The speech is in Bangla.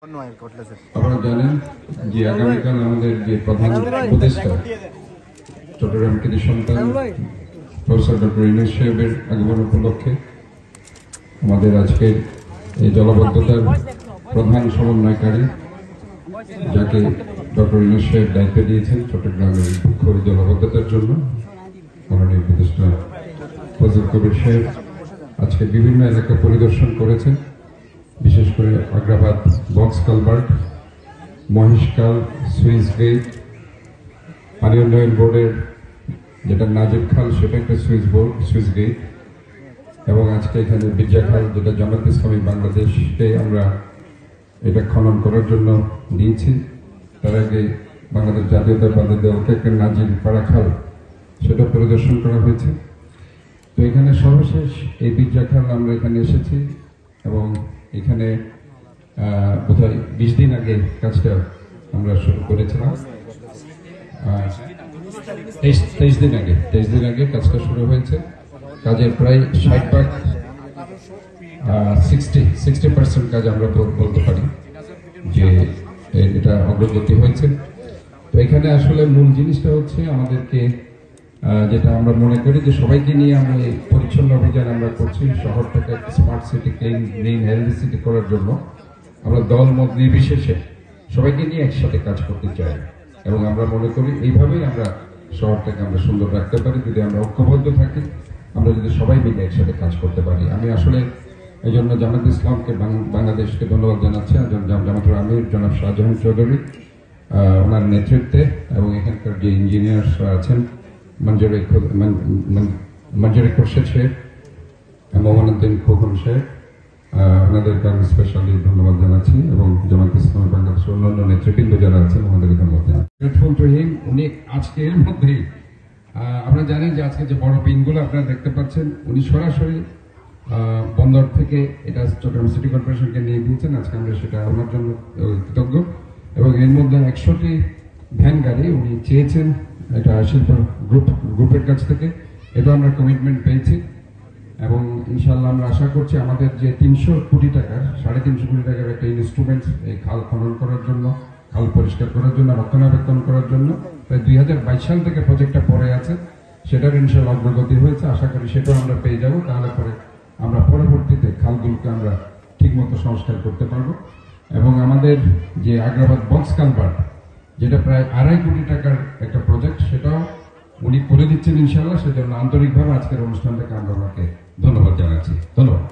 আপনারা জানেন যে আগামীকাল আমাদের যে প্রধান উপদেষ্টা চট্টগ্রাম কৃতি সন্তান প্রফেসর ডক্টর ইউনূস সাহেবের আগমন উপলক্ষে আমাদের আজকের এই জলাবদ্ধতার প্রধান সমন্বয়কারী যাকে ডক্টর ইউনূস সাহেব দায়িত্ব দিয়েছেন চট্টগ্রামের মুখ্য জলাবদ্ধতার জন্য মাননীয় উপদেষ্টা ফজল কবির সাহেব আজকে বিভিন্ন এলাকা পরিদর্শন করেছেন। বিশেষ করে Agrabad box culvert, Mohishkal switch gate, পানি উন্নয়ন বোর্ডের যেটা নাজিব খাল সেটা একটা সুইচ গেট, এবং আজকে এখানে বিরজা খাল যেটা জামাত ইসলামী বাংলাদেশকে আমরা এটা খনন করার জন্য দিয়েছি। তার আগে বাংলাদেশ জাতীয়তাবাদী দলকে একটা নাজির পাড়া খাল সেটা পরিদর্শন করা হয়েছে। তো এখানে সর্বশেষ এই বিরজা খাল আমরা এখানে এসেছি এবং এখানে বোধহয় 20 দিন আগে কাজটা আমরা শুরু করেছিলাম। 23 দিন আগে কাজটা শুরু হয়েছে। কাজের প্রায় 60% কাজ আমরা বলতে পারি যে এটা অগ্রগতি হয়েছে। তো এখানে আসলে মূল জিনিসটা হচ্ছে আমাদেরকে যেটা আমরা মনে করি যে সবাইকে নিয়ে আমরা এই পরিচ্ছন্ন অভিযান আমরা করছি শহরটাকে একটা smart city, clean healthy city করার জন্য আমরা দল মত নির্বিশেষে সবাইকে নিয়ে একসাথে কাজ করতে চাই, এবং আমরা মনে করি এইভাবেই আমরা শহরটাকে আমরা সুন্দর রাখতে পারি যদি আমরা ঐক্যবদ্ধ থাকি, আমরা যদি সবাই মিলে একসাথে কাজ করতে পারি। আমি আসলে এই জন্য জামাত ইসলামকে বাংলাদেশকে ধন্যবাদ জানাচ্ছি, জামাতের আমির জনাব শাহজাহান চৌধুরী ওনার নেতৃত্বে, এবং এখানকার যে ইঞ্জিনিয়ার্সরা আছেন মঞ্জুরি খোরশেদ সাহেব, মোহাম্মদুদ্দিন খোকন সাহেব, ওনাদেরকে আমি স্পেশালি ধন্যবাদ জানাচ্ছি, এবং জামাত ইসলামী বাংলাদেশের অন্যান্য নেতৃবৃন্দ যারা আছেন ওনাদেরকে ধন্যবাদ জানাচ্ছি। উনি আজকে এর মধ্যেই আপনারা জানেন যে আজকে যে বড় বিনগুলো আপনারা দেখতে পাচ্ছেন উনি সরাসরি বন্দর থেকে এটা চট্টগ্রাম সিটি কর্পোরেশনকে নিয়ে দিয়েছেন। আজকে আমরা সেটা ওনার জন্য কৃতজ্ঞ, এবং এর মধ্যে 100টি ভ্যান গাড়ি উনি চেয়েছেন এটা শিল্প গ্রুপের কাছ থেকে, এটা আমরা কমিটমেন্ট পেয়েছি, এবং ইনশাল্লাহ আমরা আশা করছি আমাদের যে 300 কোটি টাকার 350 কোটি টাকার একটা ইনস্ট্রুমেন্ট এই খাল খনন করার জন্য, খাল পরিষ্কার করার জন্য, রক্ষণাবেক্ষণ করার জন্য প্রায় 2022 সাল থেকে প্রজেক্টটা পড়ে আছে, সেটার ইনশাল্লাহ অগ্রগতি হয়েছে। আশা করি সেটাও আমরা পেয়ে যাব, তাহলে পরে আমরা পরবর্তীতে খালগুলোকে আমরা ঠিকমতো সংস্কার করতে পারবো। এবং আমাদের যে আগ্রাবাদ বক্স কালভার্ট যেটা প্রায় 2.5 কোটি টাকার একটা প্রজেক্ট, সেটাও উনি করে দিচ্ছেন ইনশাল্লাহ। সেজন্য আন্তরিকভাবে আজকের অনুষ্ঠানটাকে আমরা ওনাকে ধন্যবাদ জানাচ্ছি। ধন্যবাদ।